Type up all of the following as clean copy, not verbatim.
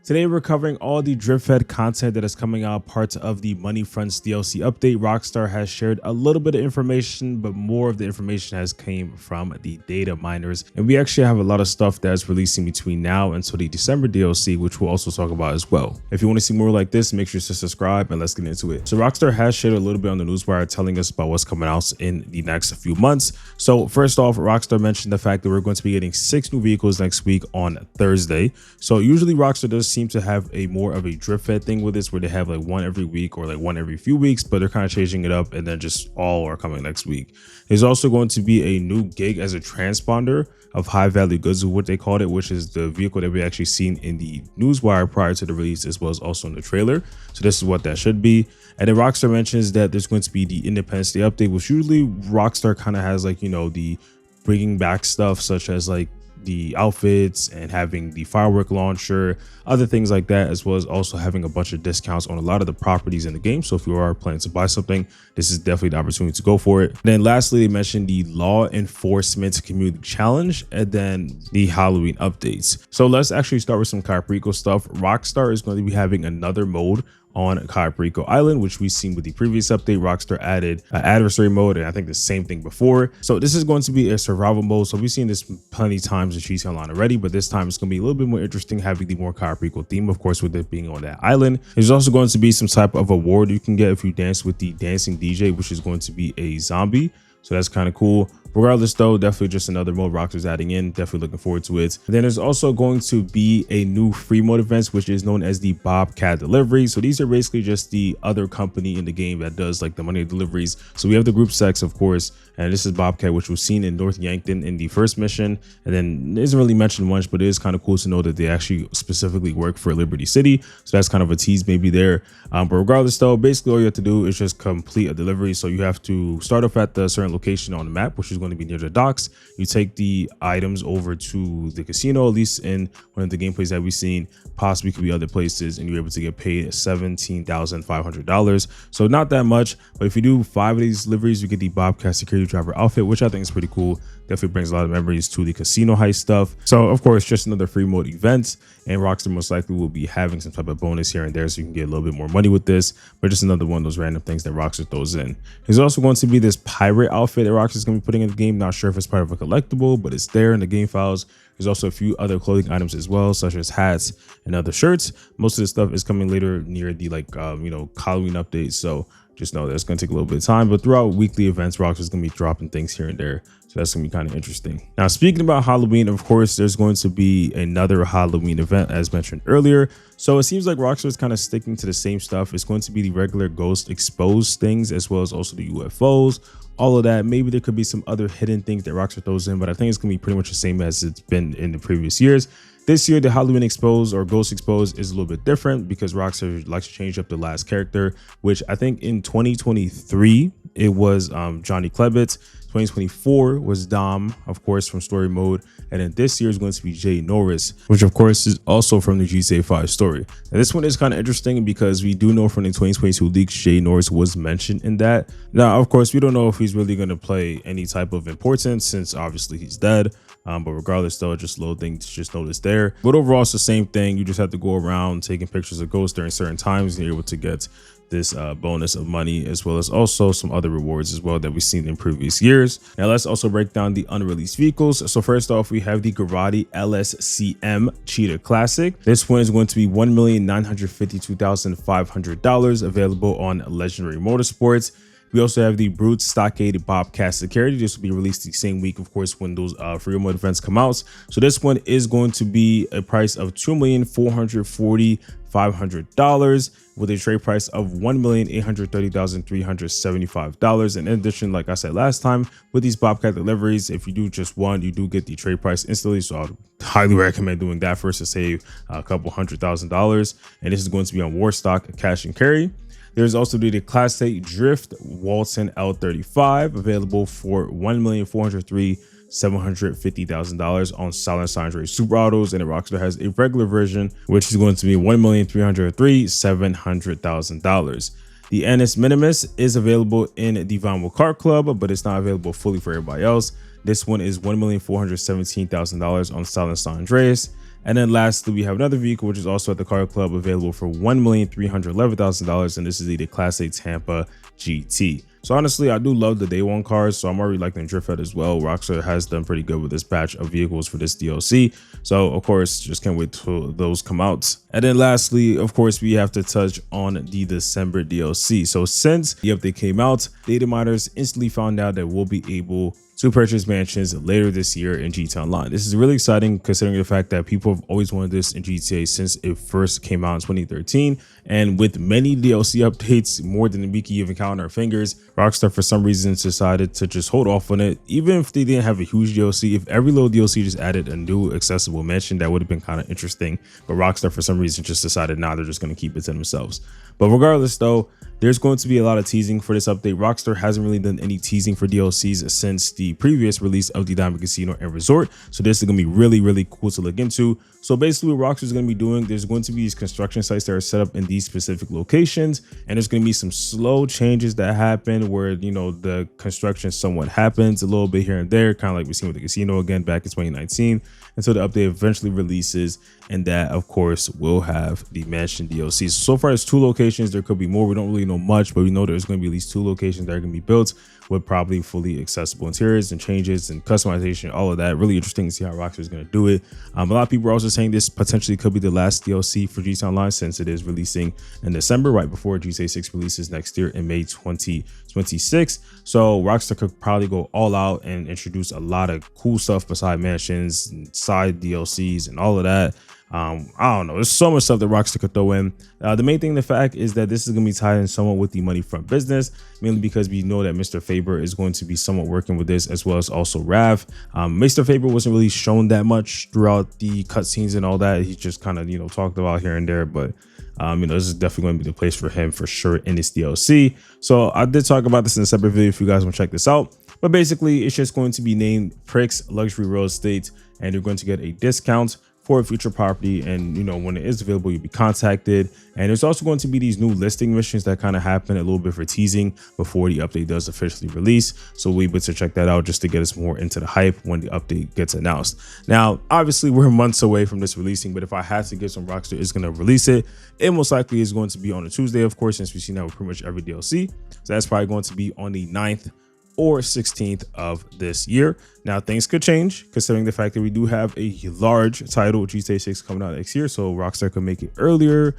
Today we're covering all the DRIPFEED content that is coming out, parts of the Money Fronts DLC update. Rockstar has shared a little bit of information, but more of the information has came from the data miners. And we actually have a lot of stuff that's releasing between now until the December DLC, which we'll also talk about as well. If you want to see more like this, make sure to subscribe and let's get into it. So Rockstar has shared a little bit on the newswire telling us about what's coming out in the next few months. So first off, Rockstar mentioned the fact that we're going to be getting 6 new vehicles next week on Thursday. So usually Rockstar does seem to have a more of a DRIPFEED thing with this, where they have like one every week or like one every few weeks, but they're kind of changing it up, and then just all are coming next week. There's also going to be a new gig as a transponder of high value goods, what they called it, which is the vehicle that we actually seen in the newswire prior to the release, as well as also in the trailer. So this is what that should be. And then Rockstar mentions that there's going to be the Independence Day update, which usually Rockstar kind of has like, you know, the bringing back stuff such as like the outfits and having the firework launcher, other things like that, as well as also having a bunch of discounts on a lot of the properties in the game. So if you are planning to buy something, this is definitely the opportunity to go for it. And then lastly, they mentioned the law enforcement community challenge and then the Halloween updates. So let's actually start with some Caprico stuff. Rockstar is going to be having another mode on Caprico Island, which we've seen with the previous update. Rockstar added an adversary mode, and I think the same thing before. So this is going to be a survival mode. So we've seen this plenty of times in Cheese Online already, but this time it's going to be a little bit more interesting, having the more Caprico theme, of course, with it being on that island. There's also going to be some type of award you can get if you dance with the dancing DJ, which is going to be a zombie. So that's kind of cool. Regardless though, definitely just another mode Rockstar's adding in. Definitely looking forward to it. And then there's also going to be a new free mode events, which is known as the Bobcat delivery. So these are basically just the other company in the game that does like the money deliveries. So we have the group sex, of course, and this is Bobcat, which was seen in North Yankton in the first mission. And then it isn't really mentioned much, but it is kind of cool to know that they actually specifically work for Liberty City. So that's kind of a tease maybe there. But regardless though, basically all you have to do is just complete a delivery. So you have to start off at the certain location on the map, which is going to be near the docks. You take the items over to the casino, at least in one of the gameplays that we've seen, possibly could be other places, and you're able to get paid $17,500. So not that much, but if you do 5 of these deliveries, you get the Bobcat security driver outfit, which I think is pretty cool. Definitely brings a lot of memories to the casino heist stuff. So of course, just another free mode event, and Rockstar most likely will be having some type of bonus here and there, so you can get a little bit more money with this. But just another one of those random things that Rockstar throws in. There's also going to be this pirate outfit that Rockstar is going to be putting in the game. Not sure if it's part of a collectible, but it's there in the game files. There's also a few other clothing items as well, such as hats and other shirts. Most of this stuff is coming later near the you know, Halloween updates. So just know that it's going to take a little bit of time, but throughout weekly events, Rockstar is going to be dropping things here and there. So that's going to be kind of interesting. Now, speaking about Halloween, of course, there's going to be another Halloween event, as mentioned earlier. So it seems like Rockstar is kind of sticking to the same stuff. It's going to be the regular ghost exposed things, as well as also the UFOs, all of that. Maybe there could be some other hidden things that Rockstar throws in, but I think it's going to be pretty much the same as it's been in the previous years. This year, the Halloween Exposed or Ghost Exposed is a little bit different because Rockstar likes to change up the last character, which I think in 2023, it was Johnny Klebitz. 2024 was Dom, of course, from story mode. And then this year is going to be Jay Norris, which of course is also from the GTA 5 story. And this one is kind of interesting because we do know from the 2022 leaks, Jay Norris was mentioned in that. Now, of course, we don't know if he's really going to play any type of importance since obviously he's dead. But regardless though, just little things to just notice there. But overall, it's the same thing. You just have to go around taking pictures of ghosts during certain times, and you're able to get this bonus of money, as well as also some other rewards as well that we've seen in previous years. Now let's also break down the unreleased vehicles. So first off, we have the Garati LSCM Cheetah Classic. This one is going to be $1,952,500, available on Legendary Motorsports. We also have the Brute Stockade Bobcat Security. This will be released the same week, of course, when those free mode events come out. So this one is going to be a price of $2,440,500 with a trade price of $1,830,375. And in addition, like I said last time, with these Bobcat deliveries, if you do just one, you do get the trade price instantly. So I'd highly recommend doing that first to save a couple $100,000. And this is going to be on Warstock Cash and Carry. There's also the Class 8 Drift Walton L35, available for $1,403,750,000 on Silent Signs Race Super Autos, and the Rockstar has a regular version, which is going to be $1,303,700,000. The Ennis Minimus is available in the Vinyl Car Club, but it's not available fully for everybody else. This one is $1,417,000 on Silent San Andreas. And then lastly, we have another vehicle, which is also at the car club, available for $1,311,000. And this is the Class A Tampa GT. So honestly, I do love the day one cars, so I'm already liking DRIPFEED as well. Rockstar has done pretty good with this batch of vehicles for this DLC. So of course, just can't wait till those come out. And then lastly, of course, we have to touch on the December DLC. So since the update came out, data miners instantly found out that we'll be able to purchase mansions later this year in GTA Online. This is really exciting considering the fact that people have always wanted this in GTA since it first came out in 2013. And with many DLC updates, more than we can even count on our fingers, Rockstar for some reason decided to just hold off on it. Even if they didn't have a huge DLC, if every little DLC just added a new accessible mansion, that would have been kind of interesting. But Rockstar for some reason just decided, nah, they're just going to keep it to themselves. But regardless though, there's going to be a lot of teasing for this update. Rockstar hasn't really done any teasing for DLCs since the previous release of the Diamond Casino and Resort. So this is going to be really cool to look into. So basically what Rockstar is going to be doing, there's going to be these construction sites that are set up in these specific locations. And there's going to be some slow changes that happen where, you know, the construction somewhat happens a little bit here and there, kind of like we've seen with the casino again back in 2019, until the update eventually releases. And that, of course, will have the mansion DLC. So far, it's 2 locations. There could be more. We don't really know much, but we know there's going to be at least 2 locations that are going to be built with probably fully accessible interiors and changes and customization, all of that. Really interesting to see how Rockstar is going to do it. A lot of people are also saying this potentially could be the last DLC for GTA Online since it is releasing in December, right before GTA 6 releases next year in May 2026. So Rockstar could probably go all out and introduce a lot of cool stuff beside mansions and side DLCs and all of that. I don't know. There's so much stuff that Rockstar could throw in. The main thing, the fact is that this is going to be tied in somewhat with the money front business, mainly because we know that Mr. Faber is going to be somewhat working with this, as well as also Rav. Mr. Faber wasn't really shown that much throughout the cutscenes and all that. He just kind of, you know, talked about here and there, but you know, this is definitely going to be the place for him for sure in this DLC. So I did talk about this in a separate video if you guys want to check this out. But basically, it's just going to be named Pricks Luxury Real Estate, and you're going to get a discount for a future property. And, you know, when it is available, you'll be contacted. And there's also going to be these new listing missions that kind of happen a little bit for teasing before the update does officially release. So we'll be able to check that out just to get us more into the hype when the update gets announced. Now, obviously, we're months away from this releasing, but if I had to guess some Rockstar is going to release it, it most likely is going to be on a Tuesday, of course, since we've seen that with pretty much every DLC. So that's probably going to be on the 9th or 16th of this year. Now things could change considering the fact that we do have a large title, GTA 6, coming out next year. So Rockstar could make it earlier.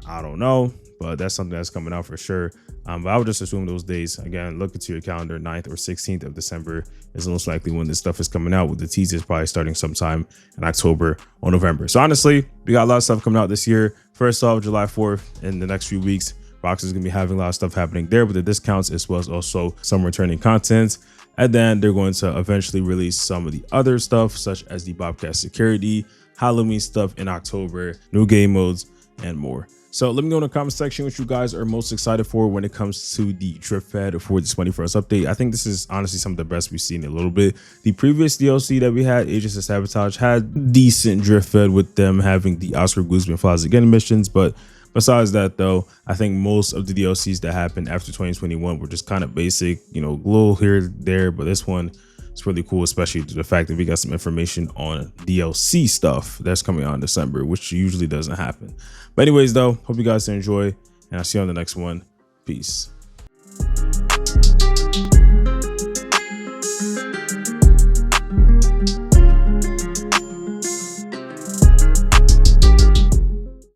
I don't know, but that's something that's coming out for sure. But I would just assume those days, again, look into your calendar, 9th or 16th of December is most likely when this stuff is coming out, with the teasers probably starting sometime in October or November. So honestly, we got a lot of stuff coming out this year. First off, July 4th, in the next few weeks, Rockstar is going to be having a lot of stuff happening there with the discounts, as well as also some returning content. And then they're going to eventually release some of the other stuff, such as the Bobcat security, Halloween stuff in October, new game modes, and more. So let me know in the comment section what you guys are most excited for when it comes to the DRIPFEED for this 21st update. I think this is honestly some of the best we've seen in a little bit. The previous DLC that we had, Agents of Sabotage, had decent DRIPFEED with them having the Oscar Guzman Flies Again missions, but besides that, though, I think most of the DLCs that happened after 2021 were just kind of basic, you know, glow here, there. But this one is really cool, especially due to the fact that we got some information on DLC stuff that's coming out in December, which usually doesn't happen. But anyways, though, hope you guys enjoy, and I'll see you on the next one. Peace.